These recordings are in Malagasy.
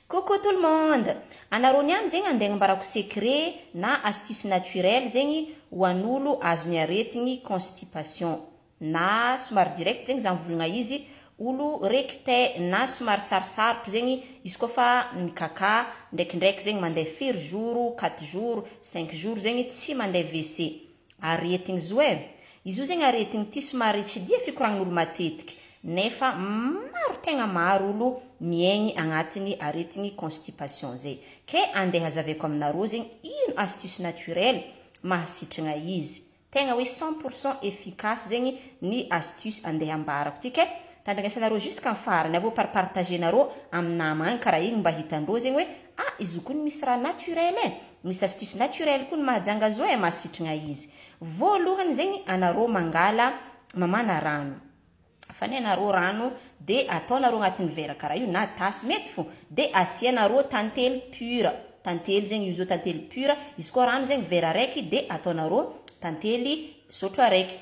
Coucou tout le monde! Anareo niany zegny andeha ambarako secret na astuce naturelle zegny ho an'olo azony aretigny constipation. Na somary direct zegny za mivolagna izy, olo reky te na somary sarosarotro zegny izy kofa mikaka, ndraikindraiky zegny mandeha firy jour, 4 jours, 5 jours zegny tsy mandeha WC. Aretigny zo izy io zegny aretigny ty somary tsy dia fikoragn'olo matetiky. Nefa maro tegna maro olo miegny agnatiny aretigny constipation zay. Ke andeha hazaveko aminareo zegny ino astuce naturelle mahasitragna izy. Tegna hoe 100% efficace zegny ny astuce andeha ambarako ty ke tandrangasanareo jusqu'à farany avô partagenareo amin'ny namagna karaha igny mba hitandreo zegny hoe izy io kony misy raha naturel misy astuce naturel kony mahajanga zo mahasitragna izy. Voalohany zegny anareo mangala mamana rano. Fanenareo rano de ataonareo agnatin'ny vera karaha io na tasy mety fo de asianareo tantely pure. Tantely zegny izy tantely pure, izy koa rano zegny vera araiky de ataonareo tantely sotro araiky.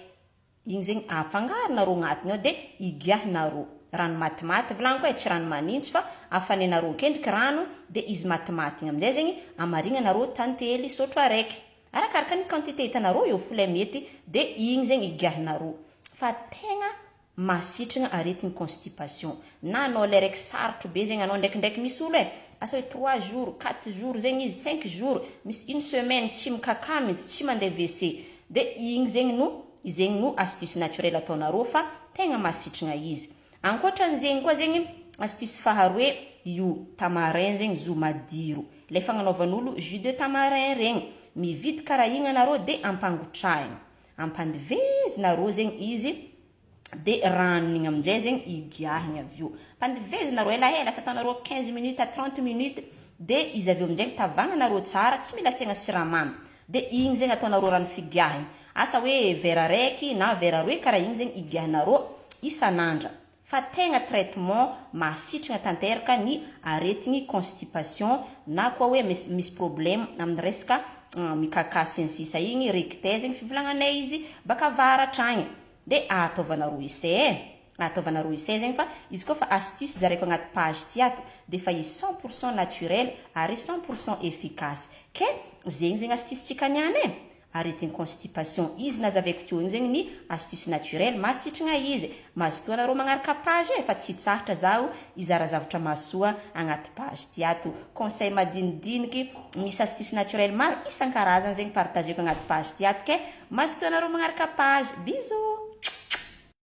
Igny zegny afangaronareo agnatiny ao de igiahinareo. Rano matimaty volagno koa tsy rano manintsy fa afanenareo kendriky rano de izy matimaty igny amizay zegny amarignanareo tantely sotro araiky. Arakaraka ny quantité hitanareo eo fulay mety de igny zegny igiahinareo. Fa tegna mahasitragna aretigny constipation. Na anao le raiky sarotro be zegny anao ndraikindraiky misy olo asa hoe 3 jours, 4 jours zegny izy, 5 jours, misy une semaine tsy mikaka mihitsy, tsy mandeha WC. De igny zegny no astuce naturelle ataonareo fa tegna mahasitragna izy. Ankoatran'zegny koa zegny astuce faharoe io tamarin zegny zo madiro. Le fagnanaovan'olo jus de tamarin regny. Mividy karaha igny anareo de ampangotrahigna. Ampandivezinareo zegny izy de rano igny amizay zegny igiahigna avio. Pandivezinareo elaela asa ataonareo 15 minutes à 30 minutes de izy avio amizay tavagnanareo tsara, tsy mila asiagna siramamy. De igny zegny ataonareo rano figiahigna. Asa hoe vera araiky na vera roe karaha igny zegny igiahinareo isanandra. Fa tegna traitement mahasitragna tanteraka ny aretigny constipation na koa hoe misy problème amin'ny resaka mikaka sensisa igny recte zegny fivolagnanay izy baka avaratra agny. De ataovanareo essai ataovanareo essai zegny fa izy koa fa astuce zaraiko agnaty page ty ato de fa izy 100% naturel ary 100% efficace. Ke zegny zegny astuce tsika niany aretigny constipation izy nazaveko teo igny zegny ny astuce naturel mahasitragna izy. Mazotoa anareo magnaraka page fa tsy tsaratra zaho izara zavatra mahasoa agnaty page ty ato. Conseil madinidiniky misy astuce naturel maro isan-karazany zegny partageko agnaty page ty ato ke mazotoa anareo magnaraka page. Bisous!